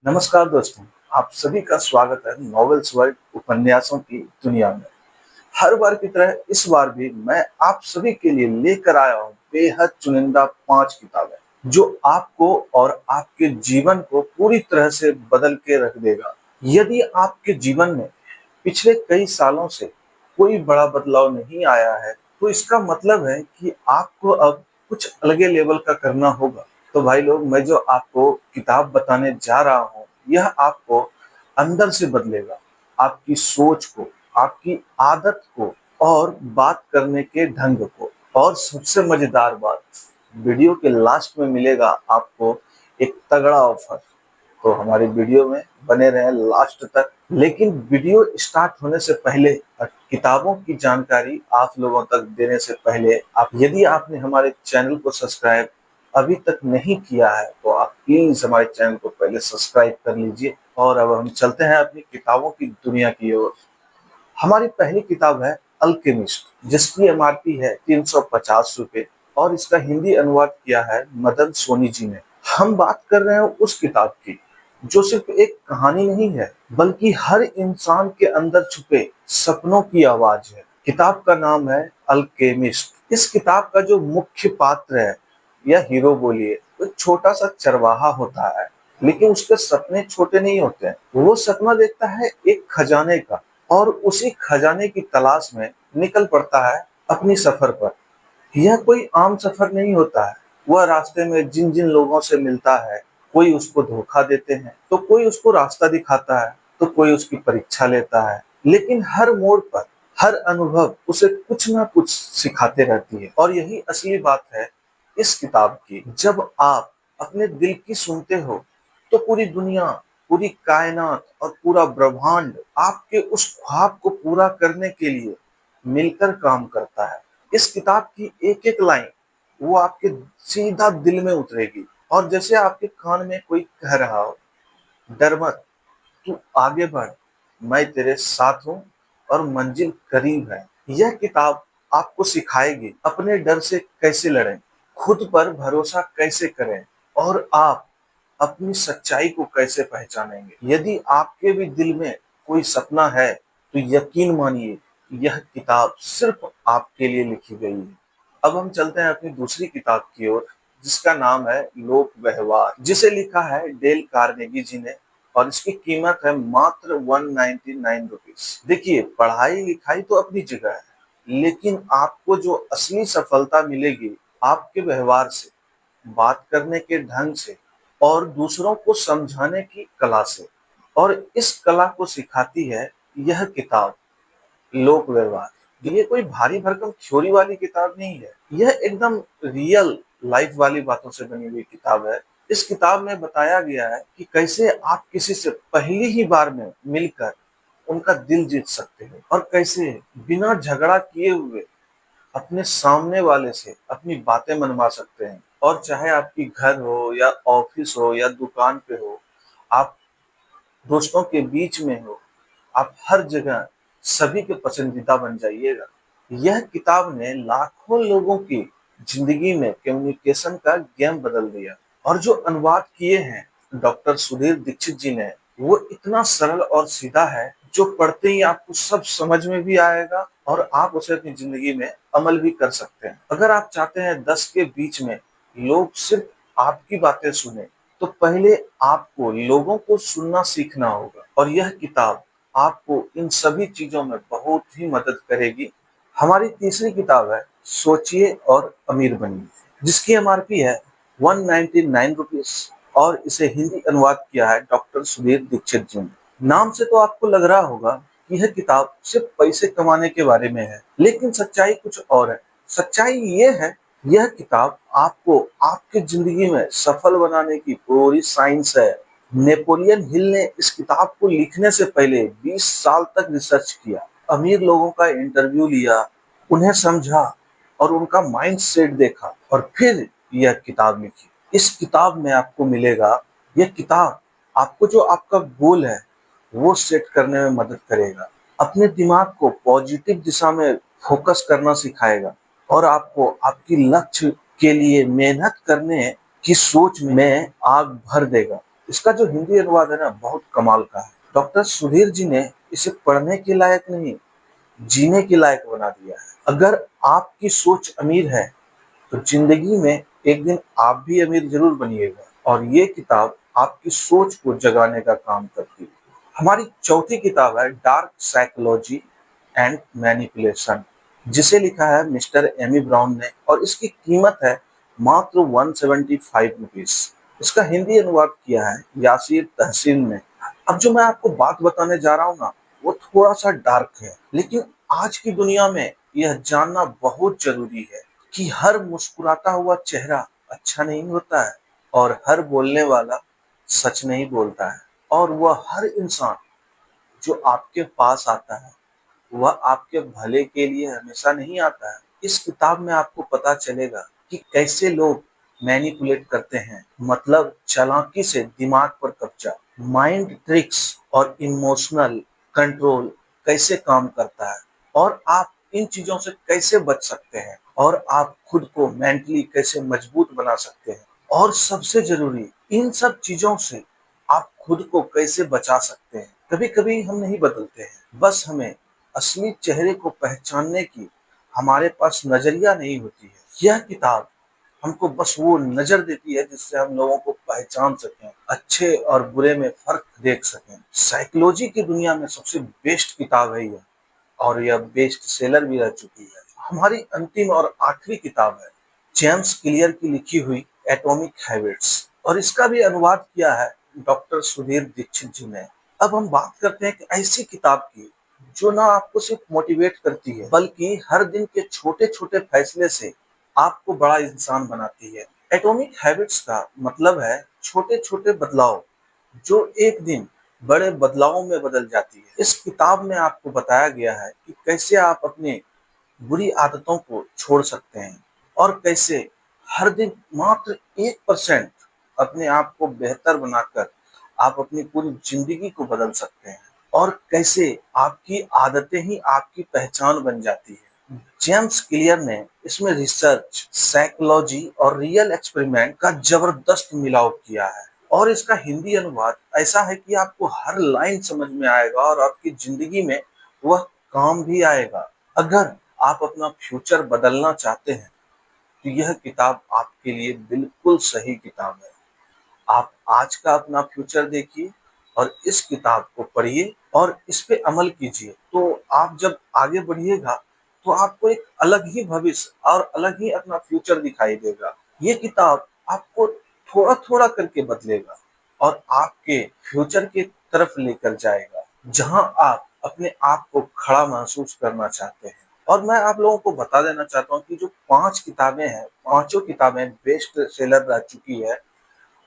नमस्कार दोस्तों, आप सभी का स्वागत है नॉवेल्स वर्ल्ड उपन्यासों की दुनिया में। हर बार की तरह इस बार भी मैं आप सभी के लिए लेकर आया हूँ बेहद चुनिंदा 5 किताबें जो आपको और आपके जीवन को पूरी तरह से बदल के रख देगा। यदि आपके जीवन में पिछले कई सालों से कोई बड़ा बदलाव नहीं आया है, तो इसका मतलब है कि आपको अब कुछ अलगे लेवल का करना होगा। तो भाई लोग, मैं जो आपको किताब बताने जा रहा हूँ, यह आपको अंदर से बदलेगा, आपकी सोच को, आपकी आदत को और बात करने के ढंग को। और सबसे मजेदार बात, वीडियो के लास्ट में मिलेगा आपको एक तगड़ा ऑफर। तो हमारी वीडियो में बने रहें लास्ट तक। लेकिन वीडियो स्टार्ट होने से पहले और किताबों की जानकारी आप लोगों तक देने से पहले, आप यदि आपने हमारे चैनल को सब्सक्राइब अभी तक नहीं किया है तो आप प्लीज हमारे चैनल को पहले सब्सक्राइब कर लीजिए। और अब हम चलते हैं अपनी किताबों की दुनिया की ओर। हमारी पहली किताब है अल्केमिस्ट, जिसकी एमआरपी है 350 रुपए और इसका हिंदी अनुवाद किया है मदन सोनी जी ने। हम बात कर रहे हैं उस किताब की जो सिर्फ एक कहानी नहीं है, बल्कि हर इंसान के अंदर छुपे सपनों की आवाज है। किताब का नाम है अल्केमिस्ट। इस किताब का जो मुख्य पात्र है या हीरो बोलिए, तो छोटा सा चरवाहा होता है, लेकिन उसके सपने छोटे नहीं होते हैं। वो सपना देखता है एक खजाने का और उसी खजाने की तलाश में निकल पड़ता है अपनी सफर पर। यह कोई आम सफर नहीं होता है। वह रास्ते में जिन जिन लोगों से मिलता है, कोई उसको धोखा देते हैं, तो कोई उसको रास्ता दिखाता है, तो कोई उसकी परीक्षा लेता है। लेकिन हर मोड़ पर हर अनुभव उसे कुछ ना कुछ सिखाते रहती है। और यही असली बात है इस किताब की। जब आप अपने दिल की सुनते हो, तो पूरी दुनिया, पूरी कायनात और पूरा ब्रह्मांड आपके उस ख्वाब को पूरा करने के लिए मिलकर काम करता है। इस किताब की एक एक लाइन वो आपके सीधा दिल में उतरेगी और जैसे आपके कान में कोई कह रहा हो, डर मत, तू आगे बढ़, मैं तेरे साथ हूँ और मंजिल करीब है। यह किताब आपको सिखाएगी अपने डर से कैसे लड़ें, खुद पर भरोसा कैसे करें और आप अपनी सच्चाई को कैसे पहचानेंगे। यदि आपके भी दिल में कोई सपना है, तो यकीन मानिए यह किताब सिर्फ आपके लिए लिखी गई है। अब हम चलते हैं अपनी दूसरी किताब की ओर, जिसका नाम है लोक व्यवहार, जिसे लिखा है डेल कार्नेगी जी ने और इसकी कीमत है मात्र 199 रुपीज। देखिए, पढ़ाई लिखाई तो अपनी जगह है, लेकिन आपको जो असली सफलता मिलेगी आपके व्यवहार से, बात करने के ढंग से और दूसरों को समझाने की कला से। और इस कला को सिखाती है यह किताब लोक व्यवहार। ये कोई भारी भरकम थ्योरी वाली किताब नहीं है, यह एकदम रियल लाइफ वाली बातों से बनी हुई किताब है। इस किताब में बताया गया है कि कैसे आप किसी से पहली ही बार में मिलकर उनका दिल जीत सकते हो और कैसे बिना झगड़ा किए हुए अपने सामने वाले से अपनी बातें मनवा सकते हैं। और चाहे आपकी घर हो या ऑफिस हो या दुकान पे हो, आप दोस्तों के बीच में हो, आप हर जगह सभी के पसंदीदा बन जाइएगा। यह किताब ने लाखों लोगों की जिंदगी में कम्युनिकेशन का गेम बदल दिया। और जो अनुवाद किए हैं डॉक्टर सुधीर दीक्षित जी ने, वो इतना सरल और सीधा है, जो पढ़ते ही आपको सब समझ में भी आएगा और आप उसे अपनी जिंदगी में अमल भी कर सकते हैं। अगर आप चाहते हैं 10 के बीच में लोग सिर्फ आपकी बातें सुने, तो पहले आपको लोगों को सुनना सीखना होगा। और यह किताब आपको इन सभी चीजों में बहुत ही मदद करेगी। हमारी तीसरी किताब है सोचिए और अमीर बनिए, जिसकी एमआरपी है 199 रुपीज और इसे हिंदी अनुवाद किया है डॉक्टर सुधीर दीक्षित जी ने। नाम से तो आपको लग रहा होगा कि यह किताब सिर्फ पैसे कमाने के बारे में है, लेकिन सच्चाई कुछ और है। सच्चाई ये है, यह किताब आपको आपकी जिंदगी में सफल बनाने की पूरी साइंस है। नेपोलियन हिल ने इस किताब को लिखने से पहले 20 साल तक रिसर्च किया, अमीर लोगों का इंटरव्यू लिया, उन्हें समझा और उनका माइंड सेट देखा और फिर यह किताब लिखी। इस किताब में आपको मिलेगा, यह किताब आपको जो आपका गोल है वो सेट करने में मदद करेगा, अपने दिमाग को पॉजिटिव दिशा में फोकस करना सिखाएगा और आपको आपकी लक्ष्य के लिए मेहनत करने की सोच में आग भर देगा। इसका जो हिंदी अनुवाद है ना, बहुत कमाल का है। डॉक्टर सुधीर जी ने इसे पढ़ने के लायक नहीं, जीने के लायक बना दिया है। अगर आपकी सोच अमीर है तो जिंदगी में एक दिन आप भी अमीर जरूर बनिएगा, और ये किताब आपकी सोच को जगाने का काम करती है। हमारी चौथी किताब है डार्क साइकोलॉजी एंड मैनिपुलेशन, जिसे लिखा है मिस्टर एमी ब्राउन ने, और इसकी कीमत है मात्र 175 रुपीज। इसका हिंदी अनुवाद किया है यासीर तहसीन ने। अब जो मैं आपको बात बताने जा रहा हूँ ना, वो थोड़ा सा डार्क है, लेकिन आज की दुनिया में यह जानना बहुत जरूरी है कि हर मुस्कुराता हुआ चेहरा अच्छा नहीं होता है, और हर बोलने वाला सच नहीं बोलता है, और वह हर इंसान जो आपके पास आता है वह आपके भले के लिए हमेशा नहीं आता है। इस किताब में आपको पता चलेगा कि कैसे लोग मैनिपुलेट करते हैं, मतलब चालाकी से दिमाग पर कब्जा, माइंड ट्रिक्स और इमोशनल कंट्रोल कैसे काम करता है, और आप इन चीजों से कैसे बच सकते हैं, और आप खुद को मेंटली कैसे मजबूत बना सकते हैं, और सबसे जरूरी इन सब चीजों से आप खुद को कैसे बचा सकते हैं। कभी कभी हम नहीं बदलते हैं, बस हमें असली चेहरे को पहचानने की हमारे पास नजरिया नहीं होती है। यह किताब हमको बस वो नजर देती है जिससे हम लोगों को पहचान सकें, अच्छे और बुरे में फर्क देख सकें। साइकोलॉजी की दुनिया में सबसे बेस्ट किताब है यह, और यह बेस्ट सेलर भी रह चुकी है। हमारी अंतिम और आखिरी किताब है जेम्स क्लियर की लिखी हुई एटॉमिक हैबिट्स, और इसका भी अनुवाद किया है डॉक्टर सुधीर दीक्षित जी ने। अब हम बात करते हैं कि ऐसी किताब की जो ना आपको सिर्फ मोटिवेट करती है, बल्कि हर दिन के छोटे छोटे फैसले से आपको बड़ा इंसान बनाती है। एटॉमिक हैबिट्स का मतलब है छोटे छोटे बदलाव जो एक दिन बड़े बदलावों में बदल जाती है। इस किताब में आपको बताया गया है कि कैसे आप अपनी बुरी आदतों को छोड़ सकते हैं, और कैसे हर दिन मात्र 1% अपने आप को बेहतर बनाकर आप अपनी पूरी जिंदगी को बदल सकते हैं, और कैसे आपकी आदतें ही आपकी पहचान बन जाती है। जेम्स क्लियर ने इसमें रिसर्च, साइकोलॉजी और रियल एक्सपेरिमेंट का जबरदस्त मिलाव किया है, और इसका हिंदी अनुवाद ऐसा है कि आपको हर लाइन समझ में आएगा और आपकी जिंदगी में वह काम भी आएगा। अगर आप अपना फ्यूचर बदलना चाहते हैं तो यह किताब आपके लिए बिल्कुल सही किताब है। आप आज का अपना फ्यूचर देखिए और इस किताब को पढ़िए और इस पे अमल कीजिए, तो आप जब आगे बढ़िएगा तो आपको एक अलग ही भविष्य और अलग ही अपना फ्यूचर दिखाई देगा। ये किताब आपको थोड़ा थोड़ा करके बदलेगा और आपके फ्यूचर की तरफ लेकर जाएगा, जहां आप अपने आप को खड़ा महसूस करना चाहते हैं। और मैं आप लोगों को बता देना चाहता हूँ कि जो 5 किताबें हैं, पांचों किताबें बेस्ट सेलर रह चुकी है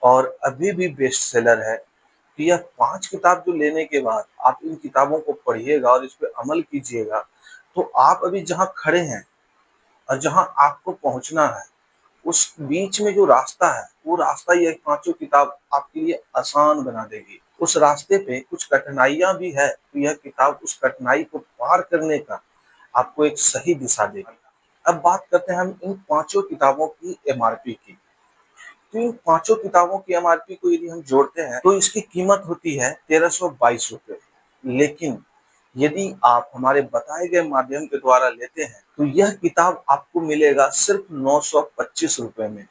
और अभी भी बेस्ट सेलर है। तो यह 5 किताब जो लेने के बाद आप इन किताबों को पढ़िएगा और इस पे अमल कीजिएगा, तो आप अभी जहाँ खड़े हैं और जहाँ आपको पहुँचना है, उस बीच में जो रास्ता है, वो रास्ता यह 5 किताब आपके लिए आसान बना देगी। उस रास्ते पे कुछ कठिनाइयाँ भी है, तो यह किताब उस कठिनाई को पार करने का आपको एक सही दिशा देगी। अब बात करते हैं हम इन 5 किताबों की एमआरपी की। तो इन 5 किताबों की एमआरपी को यदि हम जोड़ते हैं तो इसकी कीमत होती है 1322 रुपए। लेकिन यदि आप हमारे बताए गए माध्यम के द्वारा लेते हैं तो यह किताब आपको मिलेगा सिर्फ 925 रुपए में,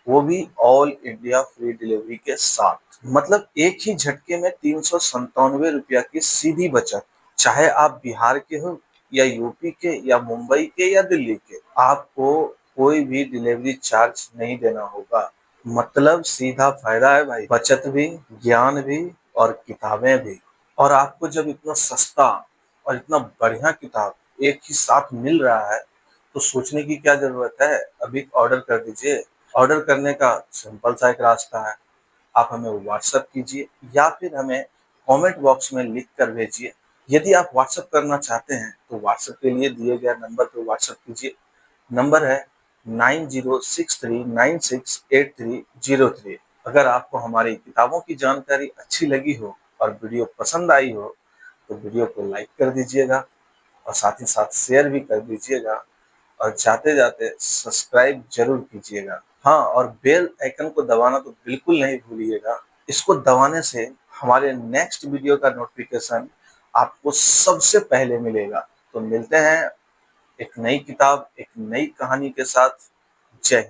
वो भी ऑल इंडिया फ्री डिलीवरी के साथ। मतलब एक ही झटके में 397 रुपया की सीधी बचत। चाहे आप बिहार के हो या यूपी के या मुंबई के या दिल्ली के, आपको कोई भी डिलीवरी चार्ज नहीं देना होगा। मतलब सीधा फायदा है भाई, बचत भी, ज्ञान भी और किताबें भी। और आपको जब इतना सस्ता और इतना बढ़िया किताब एक ही साथ मिल रहा है तो सोचने की क्या जरूरत है, अभी ऑर्डर कर दीजिए। ऑर्डर करने का सिंपल सा एक रास्ता है, आप हमें व्हाट्सएप कीजिए या फिर हमें कमेंट बॉक्स में लिख कर भेजिए। यदि आप व्हाट्सएप करना चाहते हैं तो व्हाट्सएप के लिए दिए गए नंबर पर व्हाट्सएप कीजिए। नंबर है 9063968303। अगर आपको हमारी किताबों की जानकारी अच्छी लगी हो और वीडियो पसंद आई हो तो वीडियो को लाइक कर दीजिएगा और साथ ही साथ शेयर भी कर दीजिएगा, और जाते जाते सब्सक्राइब जरूर कीजिएगा। हाँ, और बेल आइकन को दबाना तो बिल्कुल नहीं भूलिएगा, इसको दबाने से हमारे नेक्स्ट वीडियो का नोटिफिकेशन आपको सबसे पहले मिलेगा। तो मिलते हैं एक नई किताब, एक नई कहानी के साथ। जय हिंद।